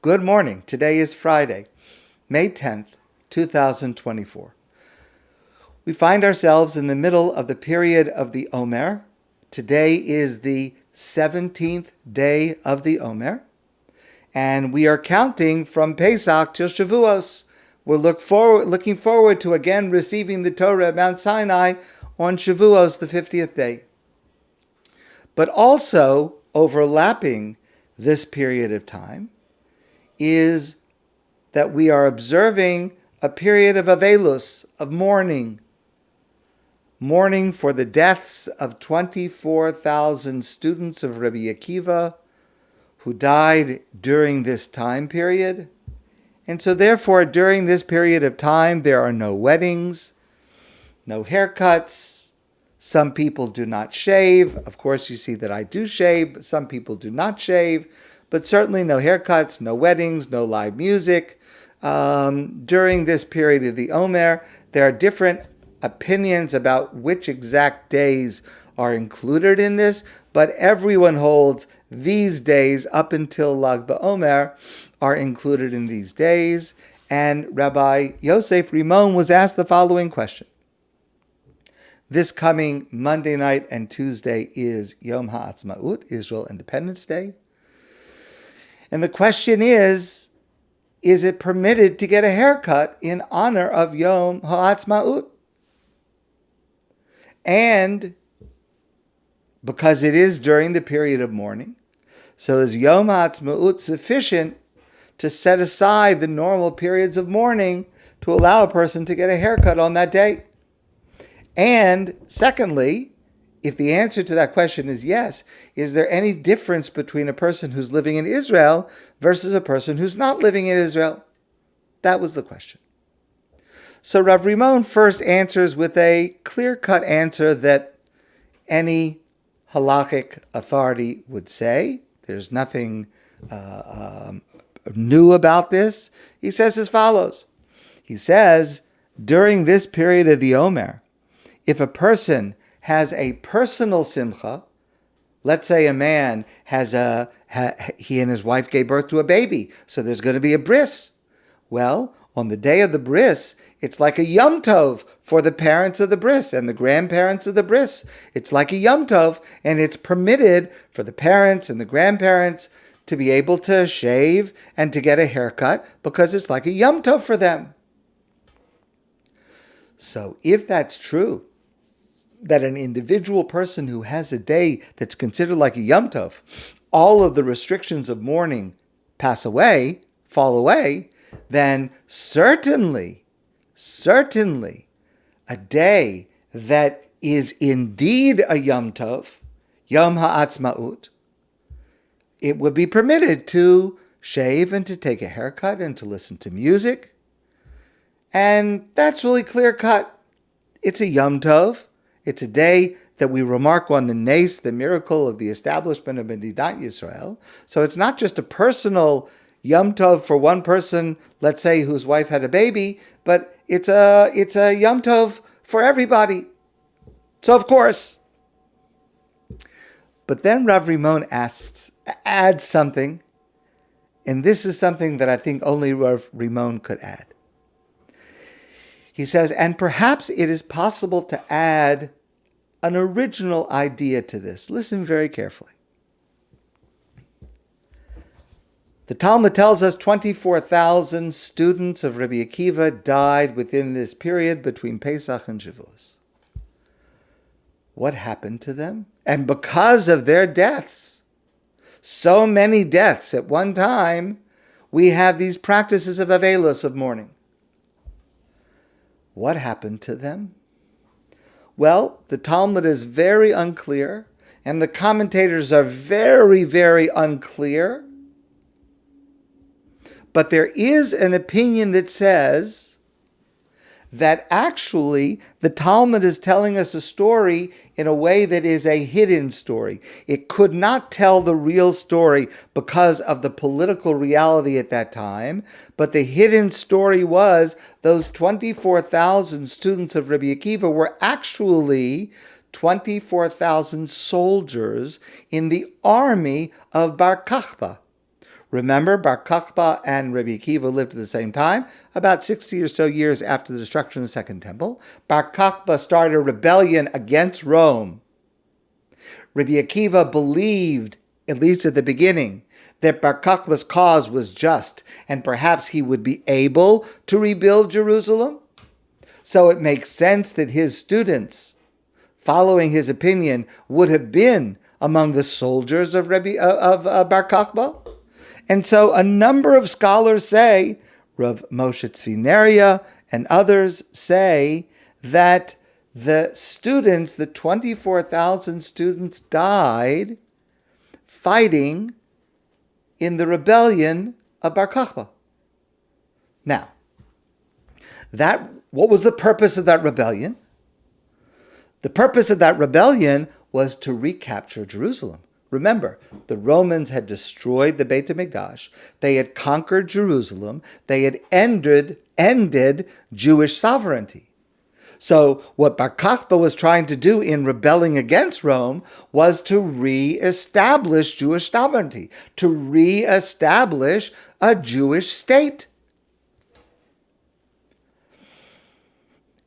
Good morning. Today is Friday, May 10th, 2024. We find ourselves in the middle of the period of the Omer. Today is the 17th day of the Omer, and we are counting from Pesach till Shavuos. We're looking forward to again receiving the Torah at Mount Sinai on Shavuos, the 50th day. But also overlapping this period of time is that we are observing a period of Avelus, of mourning. Mourning for the deaths of 24,000 students of Rabbi Akiva who died during this time period. And so therefore, during this period of time, there are no weddings, no haircuts. Some people do not shave. Of course, you see that I do shave. Some people do not shave. But certainly no haircuts, no weddings, no live music. During this period of the Omer, there are different opinions about which exact days are included in this, but everyone holds these days up until Lag BaOmer are included in these days. And Rabbi Yosef Rimon was asked the following question. This coming Monday night and Tuesday is Yom HaAtzma'ut, Israel Independence Day. And the question is it permitted to get a haircut in honor of Yom HaAtzma'ut? And because it is during the period of mourning, so is Yom HaAtzma'ut sufficient to set aside the normal periods of mourning to allow a person to get a haircut on that day? And secondly, if the answer to that question is yes, is there any difference between a person who's living in Israel versus a person who's not living in Israel? That was the question. So Rav Rimon first answers with a clear-cut answer that any halachic authority would say. There's nothing new about this. He says as follows. He says, during this period of the Omer, if a person has a personal simcha, let's say a man he and his wife gave birth to a baby, so there's going to be a bris. Well, on the day of the bris, it's like a Yom Tov for the parents of the bris and the grandparents of the bris. It's like a Yom Tov, and it's permitted for the parents and the grandparents to be able to shave and to get a haircut because it's like a Yom Tov for them. So if that's true, that an individual person who has a day that's considered like a Yom Tov, all of the restrictions of mourning fall away, then certainly a day that is indeed a Yom Tov, Yom HaAtzma'ut, it would be permitted to shave and to take a haircut and to listen to music. And that's really clear cut. It's a Yom Tov. It's a day that we remark on the nes, the miracle of the establishment of Medidat Yisrael. So it's not just a personal Yom Tov for one person, let's say, whose wife had a baby, but it's a Yom Tov for everybody. So of course. But then Rav Rimon adds something, and this is something that I think only Rav Rimon could add. He says, and perhaps it is possible to add an original idea to this. Listen very carefully. The Talmud tells us 24,000 students of Rabbi Akiva died within this period between Pesach and Shavuos. What happened to them? And because of their deaths, so many deaths at one time, we have these practices of Avelus, of mourning. What happened to them? Well, the Talmud is very unclear, and the commentators are very, very unclear. But there is an opinion that says that actually the Talmud is telling us a story in a way that is a hidden story. It could not tell the real story because of the political reality at that time, but the hidden story was those 24,000 students of Rabbi Akiva were actually 24,000 soldiers in the army of Bar Kachbah. Remember, Bar Kachbah and Rabbi Akiva lived at the same time, about 60 or so years after the destruction of the Second Temple. Bar Kachbah started a rebellion against Rome. Rabbi Akiva believed, at least at the beginning, that Bar Kachbah's cause was just, and perhaps he would be able to rebuild Jerusalem. So it makes sense that his students, following his opinion, would have been among the soldiers of Bar Kachbah. And so a number of scholars say, Rav Moshe Tzvineria and others say, that the students, the 24,000 students, died fighting in the rebellion of Bar Kachbah. Now, what was the purpose of that rebellion? The purpose of that rebellion was to recapture Jerusalem. Remember, the Romans had destroyed the Beit HaMikdash. They had conquered Jerusalem. They had ended Jewish sovereignty. So what Bar Kachbah was trying to do in rebelling against Rome was to re-establish Jewish sovereignty, to re-establish a Jewish state.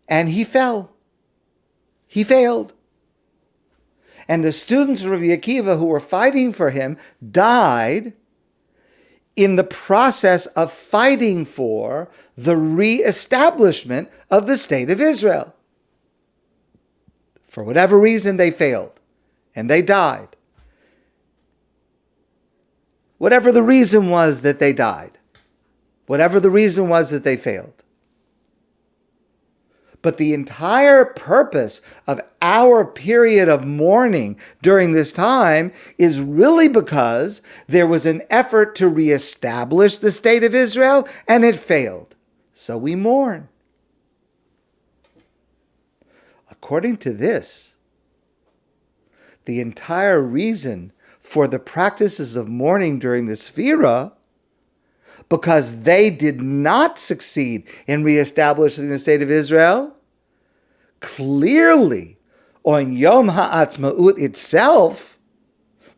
And he fell. He failed. And the students of Rabbi Akiva who were fighting for him died in the process of fighting for the re-establishment of the state of Israel. For whatever reason, they failed, and they died. Whatever the reason was that they died, whatever the reason was that they failed. But the entire purpose of our period of mourning during this time is really because there was an effort to reestablish the state of Israel, and it failed. So we mourn. According to this, the entire reason for the practices of mourning during the Sefirah, because they did not succeed in reestablishing the state of Israel, clearly on Yom HaAtzma'ut itself,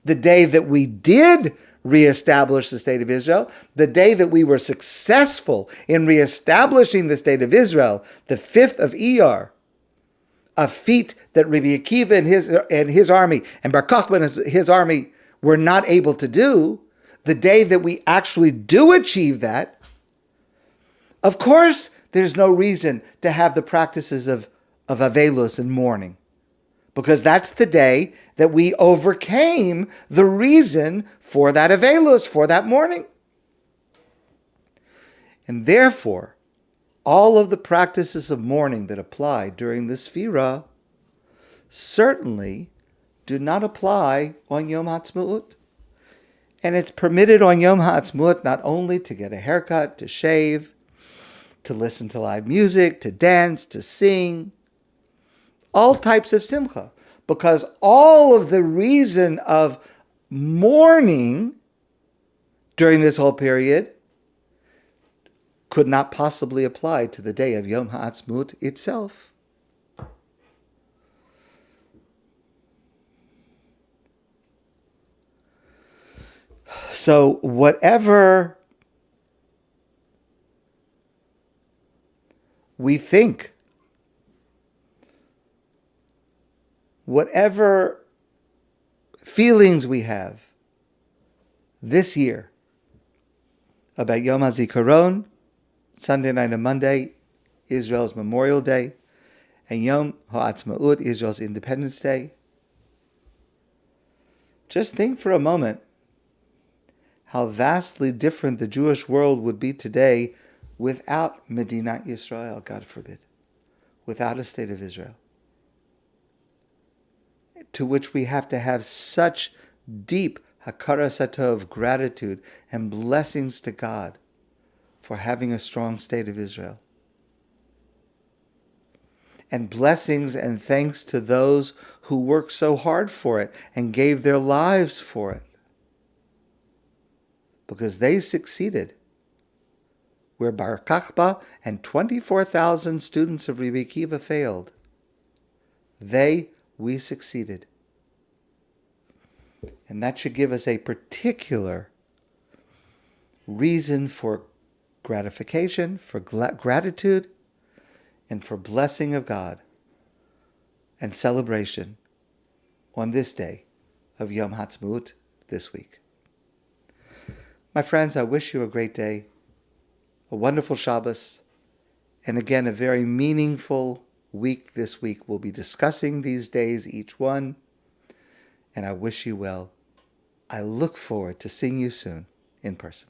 the day that we did reestablish the state of Israel, the day that we were successful in reestablishing the state of Israel, the 5th of Iyar, a feat that Rabbi Akiva and his army and Bar Kachbah and his army were not able to do, the day that we actually do achieve that, of course, there's no reason to have the practices of Avelus and mourning, because that's the day that we overcame the reason for that Avelus, for that mourning. And therefore, all of the practices of mourning that apply during the Sefirah certainly do not apply on Yom HaAtzma'ut. And it's permitted on Yom HaAtzma'ut not only to get a haircut, to shave, to listen to live music, to dance, to sing, all types of simcha, because all of the reason of mourning during this whole period could not possibly apply to the day of Yom HaAtzma'ut itself. So whatever we think, whatever feelings we have this year about Yom HaZikaron, Sunday night and Monday, Israel's Memorial Day, and Yom HaAtzma'ut, Israel's Independence Day, just think for a moment how vastly different the Jewish world would be today without Medinat Yisrael, God forbid, without a state of Israel, to which we have to have such deep hakaras hatov, gratitude and blessings to God for having a strong state of Israel. And blessings and thanks to those who worked so hard for it and gave their lives for it, because they succeeded where Bar Kachbah and 24,000 students of Rabbi Akiva failed. We succeeded. And that should give us a particular reason for gratification, for gratitude, and for blessing of God and celebration on this day of Yom HaAtzma'ut this week. My friends, I wish you a great day, a wonderful Shabbos, and again, a very meaningful week this week. We'll be discussing these days, each one, and I wish you well. I look forward to seeing you soon in person.